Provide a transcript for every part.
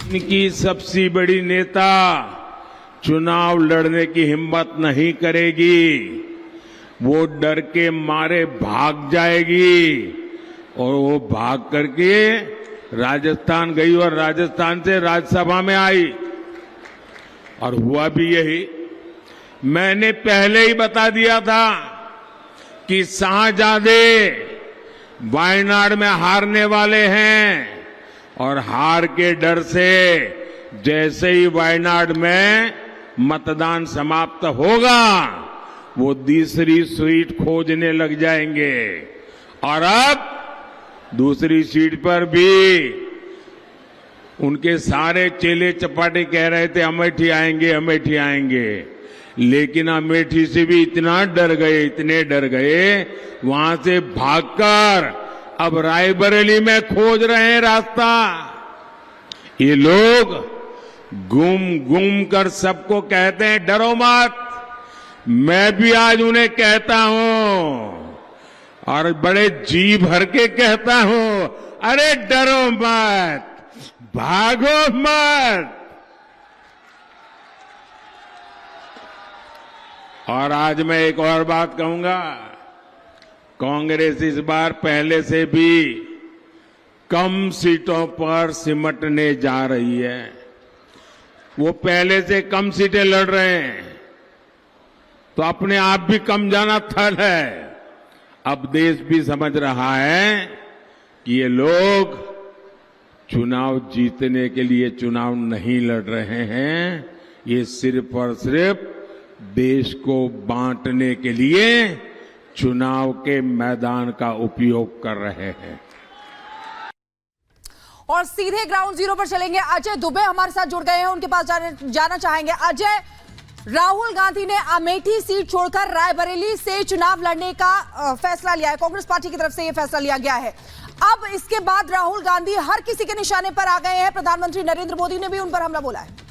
इनकी सबसे बड़ी नेता चुनाव लड़ने की हिम्मत नहीं करेगी, वो डर के मारे भाग जाएगी और वो भाग करके राजस्थान गई और राजस्थान से राज्यसभा में आई और हुआ भी यही। मैंने पहले ही बता दिया था कि शाहजादे वायनाड में हारने वाले हैं और हार के डर से जैसे ही वायनाड में मतदान समाप्त होगा वो दूसरी सीट खोजने लग जाएंगे और अब दूसरी सीट पर भी उनके सारे चेले चपाटे कह रहे थे अमेठी आएंगे अमेठी आएंगे, लेकिन अमेठी से भी इतना डर गए, इतने डर गए, वहां से भागकर अब रायबरेली में खोज रहे हैं रास्ता। ये लोग गुम गुम कर सबको कहते हैं डरो मत, मैं भी आज उन्हें कहता हूं और बड़े जी भर के कहता हूं, अरे डरो मत, भागो मत। और आज मैं एक और बात कहूंगा, कांग्रेस इस बार पहले से भी कम सीटों पर सिमटने जा रही है। वो पहले से कम सीटें लड़ रहे हैं तो अपने आप भी कम जाना थल है। अब देश भी समझ रहा है कि ये लोग चुनाव जीतने के लिए चुनाव नहीं लड़ रहे हैं, ये सिर्फ और सिर्फ देश को बांटने के लिए चुनाव के मैदान का उपयोग कर रहे हैं। और सीधे ग्राउंड जीरो पर चलेंगे, अजय दुबे हमारे साथ जुड़ गए हैं, उनके पास जाना चाहेंगे। अजय, राहुल गांधी ने अमेठी सीट छोड़कर रायबरेली से चुनाव लड़ने का फैसला लिया है, कांग्रेस पार्टी की तरफ से यह फैसला लिया गया है। अब इसके बाद राहुल गांधी हर किसी के निशाने पर आ गए हैं, प्रधानमंत्री नरेंद्र मोदी ने भी उन पर हमला बोला है।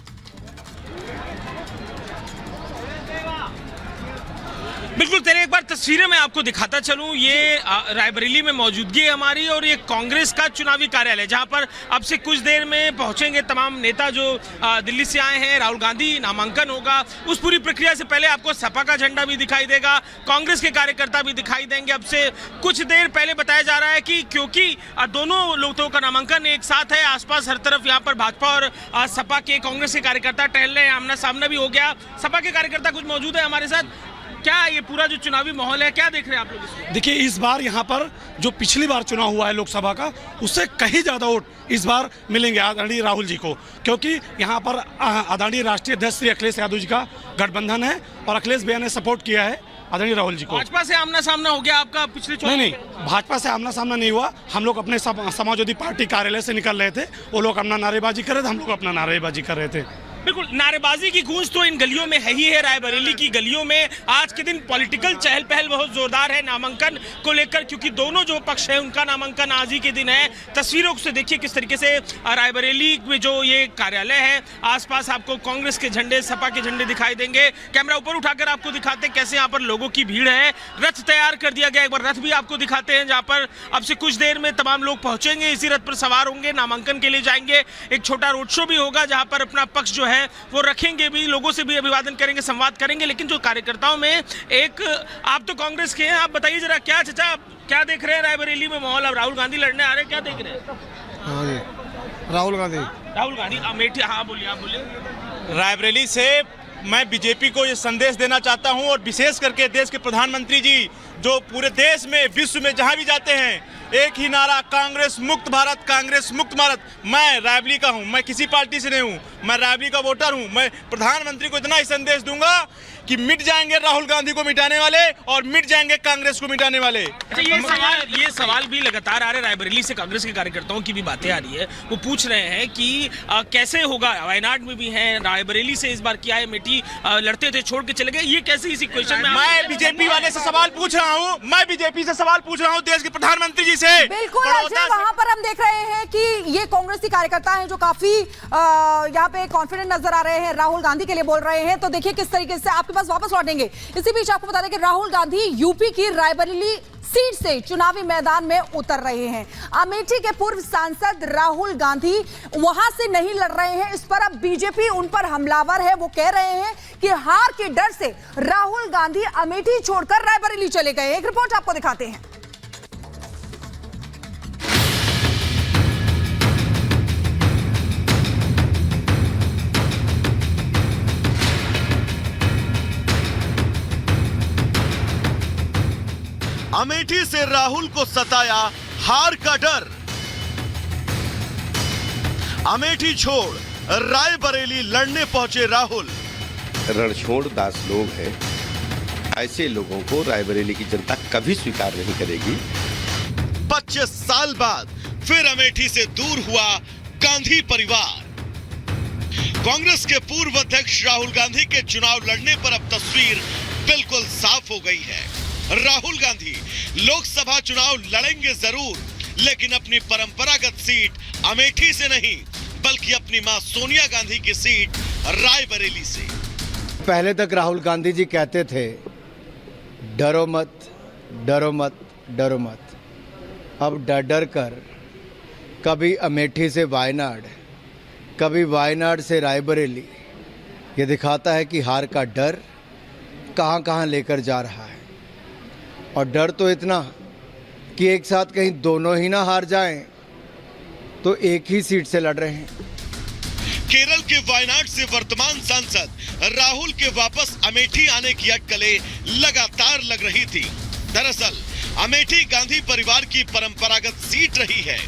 बिल्कुल, तेरे एक बार तस्वीरें मैं आपको दिखाता चलूं। ये रायबरेली में मौजूदगी है हमारी और ये कांग्रेस का चुनावी कार्यालय, जहां पर अब से कुछ देर में पहुंचेंगे तमाम नेता जो दिल्ली से आए हैं। राहुल गांधी, नामांकन होगा, उस पूरी प्रक्रिया से पहले आपको सपा का झंडा भी दिखाई देगा, कांग्रेस के कार्यकर्ता भी दिखाई देंगे। अब से कुछ देर पहले बताया जा रहा है कि क्योंकि दोनों लोगों का नामांकन एक साथ है, आसपास हर तरफ यहाँ पर भाजपा और सपा के, कांग्रेस के कार्यकर्ता टहल रहे हैं, आमना सामना भी हो गया। सपा के कार्यकर्ता कुछ मौजूद है हमारे साथ। क्या ये पूरा जो चुनावी माहौल है, क्या देख रहे हैं आप लोग? देखिए, इस बार यहाँ पर जो पिछली बार चुनाव हुआ है लोकसभा का, उससे कहीं ज्यादा वोट इस बार मिलेंगे आदरणीय राहुल जी को, क्योंकि यहाँ पर आदरणीय राष्ट्रीय अध्यक्ष श्री अखिलेश यादव जी का गठबंधन है और अखिलेश भैया ने सपोर्ट किया है आदरणीय राहुल जी को। भाजपा से आमना सामना हो गया आपका पिछले चुनाव? नहीं, भाजपा से आमना सामना नहीं हुआ। हम लोग अपने समाजवादी पार्टी कार्यालय से निकल रहे थे, वो लोग अपना नारेबाजी कर रहे थे, हम लोग अपना नारेबाजी कर रहे थे। बिल्कुल, नारेबाजी की गूंज तो इन गलियों में है ही है। रायबरेली की गलियों में आज के दिन पॉलिटिकल चहल पहल बहुत जोरदार है नामांकन को लेकर, क्योंकि दोनों जो पक्ष है उनका नामांकन आज ही के दिन है। तस्वीरों से देखिए किस तरीके से रायबरेली में जो ये कार्यालय है, आसपास आपको कांग्रेस के झंडे, सपा के झंडे दिखाई देंगे। कैमरा ऊपर उठाकर आपको दिखाते हैं कैसे यहाँ पर लोगों की भीड़ है। रथ तैयार कर दिया गया, एक बार रथ भी आपको दिखाते हैं, जहाँ पर अब से कुछ देर में तमाम लोग पहुंचेंगे, इसी रथ पर सवार होंगे, नामांकन के लिए जाएंगे। एक छोटा रोड शो भी होगा जहाँ पर अपना पक्ष जो है वो रखेंगे भी, लोगों से भी अभिवादन करेंगे, संवाद करेंगे। लेकिन जो कार्यकर्ताओं में एक, आप तो कांग्रेस के हैं, आप बताइए जरा, क्या चाचा क्या देख रहे हैं रायबरेली में माहौल? अब राहुल गांधी लड़ने आ रहे हैं, क्या देख रहे हैं? हाँ जी, राहुल गांधी अमेठी। हाँ बोलिए, आप बोलिए। रायबरेली से मैं बीजेपी को ये संदेश देना चाहता हूं और विशेष करके देश के प्रधानमंत्री जी जो पूरे देश में, विश्व में जहां भी जाते हैं, एक ही नारा, कांग्रेस मुक्त भारत, कांग्रेस मुक्त भारत। मैं रायबरेली का हूं, मैं किसी पार्टी से नहीं हूं, मैं रायबरेली का वोटर हूं। मैं प्रधानमंत्री को इतना ही संदेश दूंगा कि मिट जाएंगे राहुल गांधी को मिटाने वाले और मिट जाएंगे कांग्रेस को मिटाने वाले। अच्छा, ये सवाल भी लगातार आ रहे, रायबरेली से कांग्रेस के कार्यकर्ताओं की भी बातें आ रही है, वो पूछ रहे हैं कि कैसे होगा, वायनाड में भी हैं, रायबरेली से इस बार किया है, अमेठी लड़ते थे, छोड़ के चले गए, ये कैसे इस इक्वेशन में? मैं बीजेपी वाले से सवाल पूछ रहा हूँ, मैं बीजेपी से सवाल पूछ रहा हूँ, देश के प्रधानमंत्री जी अमेठी से बिल्कुल बड़ौदा अजय, से- वहां पर हम देख रहे हैं कि ये कांग्रेसी कार्यकर्ता हैं जो काफी यहाँ पे कॉन्फिडेंट नजर आ रहे हैं, राहुल गांधी के लिए बोल रहे हैं। तो देखिए किस तरीके से आपके पास वापस लौटेंगे। इसी बीच आपको बता दें कि राहुल गांधी यूपी की रायबरेली सीट से चुनावी मैदान में उतर रहे हैं। अमेठी के पूर्व सांसद राहुल गांधी वहां से नहीं लड़ रहे हैं। इस पर अब बीजेपी उन पर हमलावर है। वो कह रहे हैं कि हार के डर से राहुल गांधी अमेठी छोड़कर रायबरेली चले गए। एक रिपोर्ट आपको दिखाते हैं। अमेठी से राहुल को सताया हार का डर। अमेठी छोड़ रायबरेली लड़ने पहुंचे राहुल। रणछोड़ दास लोग हैं, ऐसे लोगों को रायबरेली की जनता कभी स्वीकार नहीं करेगी। 25 साल बाद फिर अमेठी से दूर हुआ गांधी परिवार। कांग्रेस के पूर्व अध्यक्ष राहुल गांधी के चुनाव लड़ने पर अब तस्वीर बिल्कुल साफ हो गई है। राहुल गांधी लोकसभा चुनाव लड़ेंगे जरूर, लेकिन अपनी परंपरागत सीट अमेठी से नहीं, बल्कि अपनी मां सोनिया गांधी की सीट रायबरेली से। पहले तक राहुल गांधी जी कहते थे डरो मत, डरो मत, डरो मत। अब डर डर कर कभी अमेठी से वायनाड, कभी वायनाड से रायबरेली, ये दिखाता है कि हार का डर कहां कहां लेकर जा रहा है। और डर तो इतना कि एक साथ कहीं दोनों ही ना हार जाएं, तो एक ही सीट से लड़ रहे हैं। केरल के वायनाड से वर्तमान सांसद राहुल के वापस अमेठी आने की अटकलें लगातार लग रही थी। दरअसल अमेठी गांधी परिवार की परंपरागत सीट रही है।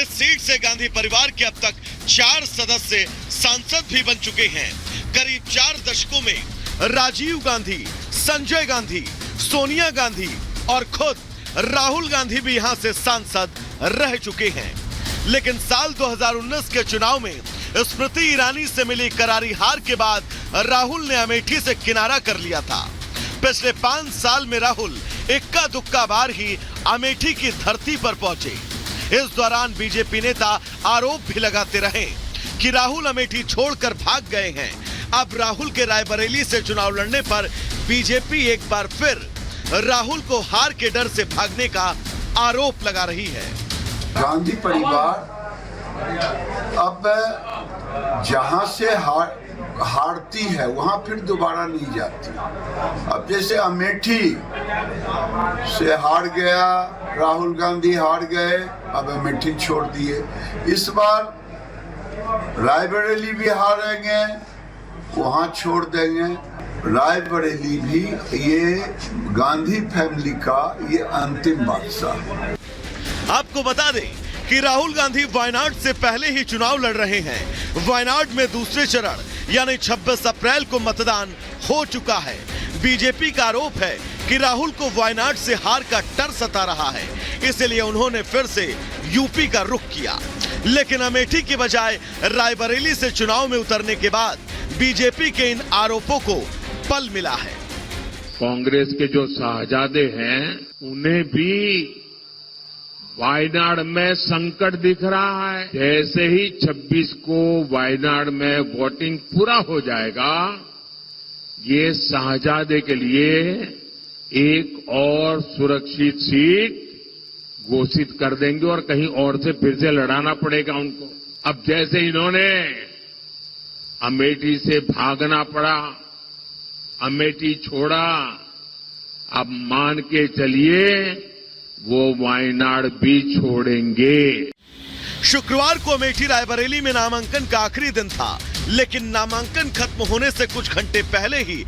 इस सीट से गांधी परिवार के अब तक 4 सदस्य सांसद भी बन चुके हैं। करीब 4 दशकों में राजीव गांधी, संजय गांधी, सोनिया गांधी और खुद राहुल गांधी भी यहां से सांसद रह चुके हैं। लेकिन साल 2019 के चुनाव में स्मृति ईरानी से मिली करारी हार के बाद राहुल ने अमेठी से किनारा कर लिया था। पिछले 5 साल में राहुल इक्का दुक्का बार ही अमेठी की धरती पर पहुंचे। इस दौरान बीजेपी नेता आरोप भी लगाते रहे कि राहुल अमेठी छोड़कर भाग गए हैं। अब राहुल के रायबरेली से चुनाव लड़ने पर बीजेपी एक बार फिर राहुल को हार के डर से भागने का आरोप लगा रही है। गांधी परिवार अब जहां से हारती है वहां फिर दोबारा नहीं जाती। अब जैसे अमेठी से हार गया, राहुल गांधी हार गए, अब अमेठी छोड़ दिए। इस बार रायबरेली भी हारेंगे, वहां छोड़ देंगे। रायबरेली भी ये गांधी फैमिली का ये अंतिम बादशाह। आपको बता दें कि राहुल गांधी वायनाड से पहले ही चुनाव लड़ रहे हैं। वायनाड में दूसरे चरण यानी 26 अप्रैल को मतदान हो चुका है। बीजेपी का आरोप है कि राहुल को वायनाड से हार का डर सता रहा है, इसलिए उन्होंने फिर से यूपी का रुख किया। लेकिन अमेठी के बजाय रायबरेली से चुनाव में उतरने के बाद बीजेपी के इन आरोपों को पल मिला है। कांग्रेस के जो शाहजादे हैं उन्हें भी वायनाड में संकट दिख रहा है। जैसे ही 26 को वायनाड में वोटिंग पूरा हो जाएगा, ये शाहजादे के लिए एक और सुरक्षित सीट घोषित कर देंगे और कहीं और से फिर से लड़ाना पड़ेगा उनको। अब जैसे इन्होंने अमेठी से भागना पड़ा, अमेठी छोड़ा, अब मान के चलिए वो वायनाड भी छोड़ेंगे। शुक्रवार को अमेठी रायबरेली में नामांकन का आखिरी दिन था, लेकिन नामांकन खत्म होने से कुछ घंटे पहले ही